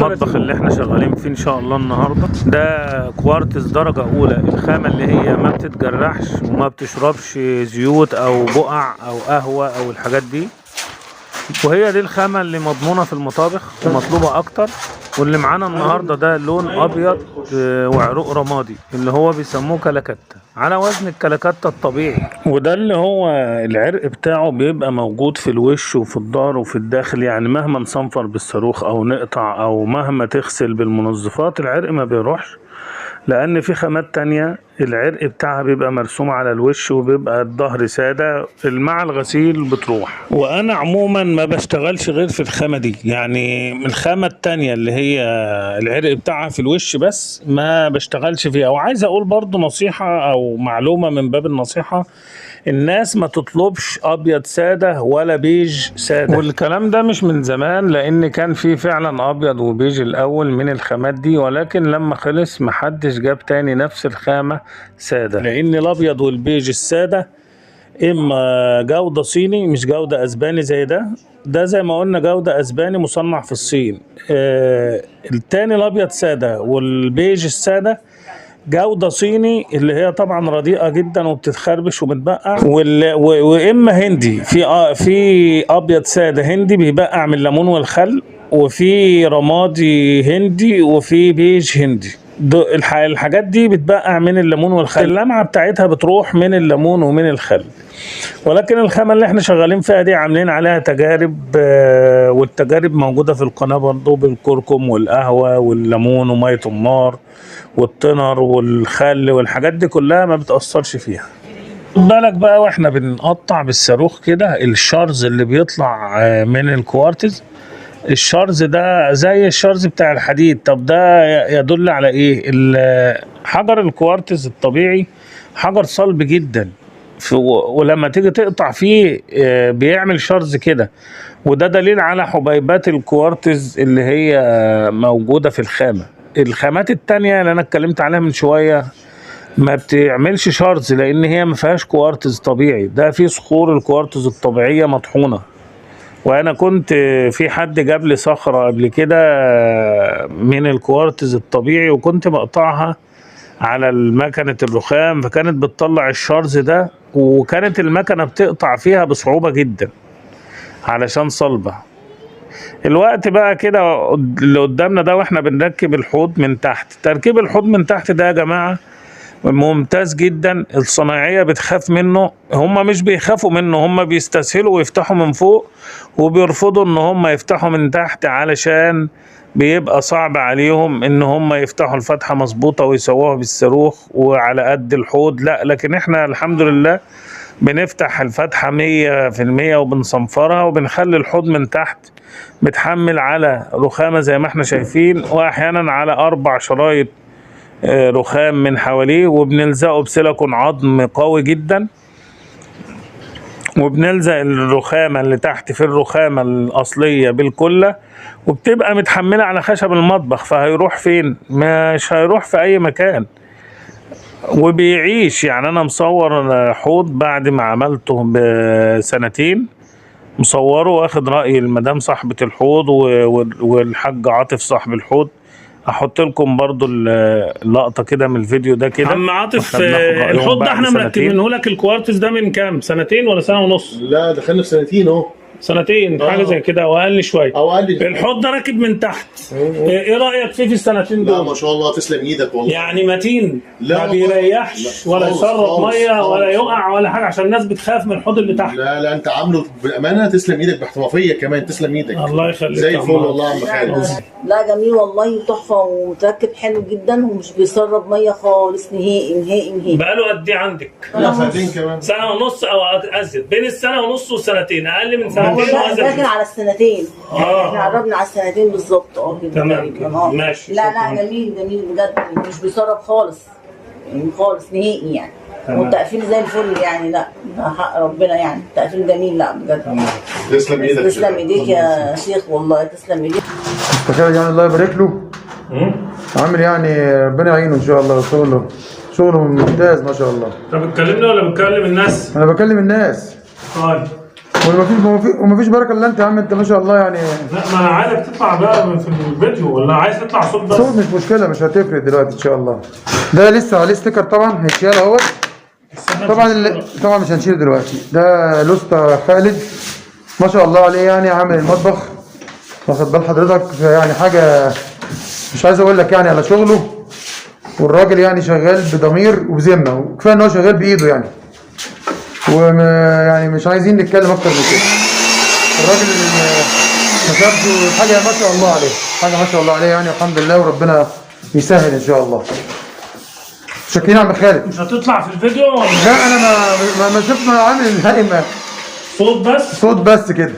المطبخ اللي احنا شغالين فيه ان شاء الله النهارده ده كوارتز درجة اولى. الخامة اللي هي ما بتتجرحش وما بتشربش زيوت او بقع او قهوة او الحاجات دي، وهي دي الخامة اللي مضمونة في المطابخ ومطلوبة اكتر. واللي معانا النهاردة ده لون ابيض وعروق رمادي اللي هو بيسموه كلاكاتا، على وزن الكلاكاتا الطبيعي، وده اللي هو العرق بتاعه بيبقى موجود في الوش وفي الظهر وفي الداخل. يعني مهما نصنفر بالصاروخ او نقطع او مهما تغسل بالمنظفات العرق ما بيروحش، لان في خامات تانية العرق بتاعها بيبقى مرسوم على الوش وبيبقى الظهر سادة، مع الغسيل بتروح. وانا عموما ما بشتغلش غير في الخامة دي، يعني الخامة التانية اللي هي العرق بتاعها في الوش بس ما بشتغلش فيها. وعايز اقول برضو نصيحة او معلومة من باب النصيحة، الناس ما تطلبش ابيض ساده ولا بيج ساده، والكلام ده مش من زمان، لان كان في فعلا ابيض وبيج الاول من الخامات دي، ولكن لما خلص محدش جاب تاني نفس الخامه ساده، لان الابيض والبيج الساده اما جوده صيني مش جوده اسباني زي ده زي ما قلنا جوده اسباني مصنع في الصين. التاني الابيض ساده والبيج الساده جودة صيني اللي هي طبعا رديئة جدا وبتتخربش وبتبقع، واما هندي في ابيض سادة هندي بيبقع من الليمون والخل، وفي رمادي هندي، وفي بيج هندي. الحاجات دي بتبقع من الليمون والخل، اللمعة بتاعتها بتروح من الليمون ومن الخل. ولكن الخامة اللي احنا شغالين فيها دي عاملين عليها تجارب، والتجارب موجودة في القناة برضو بالكركم والقهوة والليمون ومية النار والتنر والخل والحاجات دي كلها ما بتأثرش فيها. خد بالك بقى واحنا بنقطع بالصاروخ كده الشرز اللي بيطلع من الكوارتز، الشرز ده زي الشرز بتاع الحديد. طب ده يدل على ايه؟ حجر الكوارتز الطبيعي حجر صلب جدا، ولما تيجي تقطع فيه بيعمل شرز كده، وده دليل على حبيبات الكوارتز اللي هي موجودة في الخامة. الخامات التانية اللي انا اتكلمت عليها من شوية ما بتعملش شرز، لان هي ما فيهاش كوارتز طبيعي، ده في صخور الكوارتز الطبيعية مطحونة. وانا كنت في حد جاب لي صخرة قبل كده من الكوارتز الطبيعي، وكنت بقطعها على المكنة الرخام، فكانت بتطلع الشرز ده، وكانت المكنة بتقطع فيها بصعوبة جدا علشان صلبة. الوقت بقى كده اللي قدامنا ده واحنا بنركب الحوض من تحت، تركيب الحوض من تحت ده يا جماعة ممتاز جدا. الصنايعية بتخاف منه، هم مش بيخافوا منه، هم بيستسهلوا ويفتحوا من فوق، وبيرفضوا ان هم يفتحوا من تحت علشان بيبقى صعب عليهم ان هم يفتحوا الفتحة مظبوطة ويسووها بالصاروخ وعلى قد الحوض. لا، لكن احنا الحمد لله بنفتح الفتحة 100% وبنصنفرها، وبنخلي الحوض من تحت متحمل على رخامة زي ما احنا شايفين، واحيانا على 4 شرايط رخام من حواليه، وبنلزقه بسيليكون عظم قوي جدا، وبنلزق الرخامة اللي تحت في الرخامة الأصلية بالكلة، وبتبقى متحملة على خشب المطبخ. فهيروح فين؟ مش هيروح في أي مكان وبيعيش. يعني أنا مصور حوض بعد ما عملته ب2 مصوره، واخد رأي المدام صاحبة الحوض والحاج عاطف صاحب الحوض. احط لكم برضو اللقطه كده من الفيديو ده كده. عم عاطف، الحوض ده احنا مركبينه لك الكوارتز ده من كام؟ 2 ولا 1.5 سنة؟ لا دخلنا في 2 اهو. 2 حاجه زي كده او اقل شويه. او اقل. الحوض ده راكب من تحت. ايه رايك فيه في ال2 دول؟ لا ما شاء الله تسلم ايدك والله. يعني متين، ما بيريحش ولا يسرب ميه ولا يقع ولا حاجه، عشان الناس بتخاف من الحوض اللي تحت. لا انت عامله بامانه، تسلم ايدك، باحترافيه كمان، تسلم ايدك. الله يخليك زي الفل والله يا عم خالد. لا جميل والله وتحفه ومتركب حلو جدا ومش بيسرب ميه خالص نهائي. بقاله قد ايه عندك؟ لا 2 كمان. 1.5 سنة او ازيد، بين 1.5 سنة و2 اقل من 2 لا داخل على 2 احنا قربنا على 2 بالظبط. كده تمام ماشي. لا جميل بجد، مش بيسرب خالص يعني خالص نهائي يعني. والتقفيل زي الفل يعني. لا حق ربنا يعني التقفيل جميل. لا بجد تسلم ايدك. تسلم ايديك يا شيخ والله، تسلم ايديك. مستشار يعني الله يبارك له، عامل يعني ربنا يعينه ان شاء الله. شغله ممتاز ما شاء الله. طب بتكلمني ولا بتكلم الناس؟ انا بكلم الناس. طيب ومفيش بركه الا انت يا عم، انت ما شاء الله يعني. لا ما انا عايزك تطلع بقى في الفيديو، ولا عايز تطلع صوت بس؟ صوت مش مشكله، مش هتفرق دلوقتي ان شاء الله. ده لسه عليه ستيكر طبعا هيتشال اهوت. طبعا مش هنشيله دلوقتي. ده لوستا خالد ما شاء الله عليه، يعني عامل المطبخ، واخد بال حضرتك، يعني حاجه مش عايز اقول لك يعني على شغله. والراجل يعني شغال بضمير وبذمه، وكفايه ان هو شغال بايده يعني. ويعني مش عايزين نتكلم اكتر من كده. الراجل ما شافش حاجه ما شاء الله عليه، حاجه ما شاء الله عليه يعني، الحمد لله، وربنا يسهل ان شاء الله. شاكرين يا عم خالد. مش هتطلع في الفيديو ولا؟ لا انا ما شفت، ما عامل نهائي، صوت بس؟ صوت بس كده.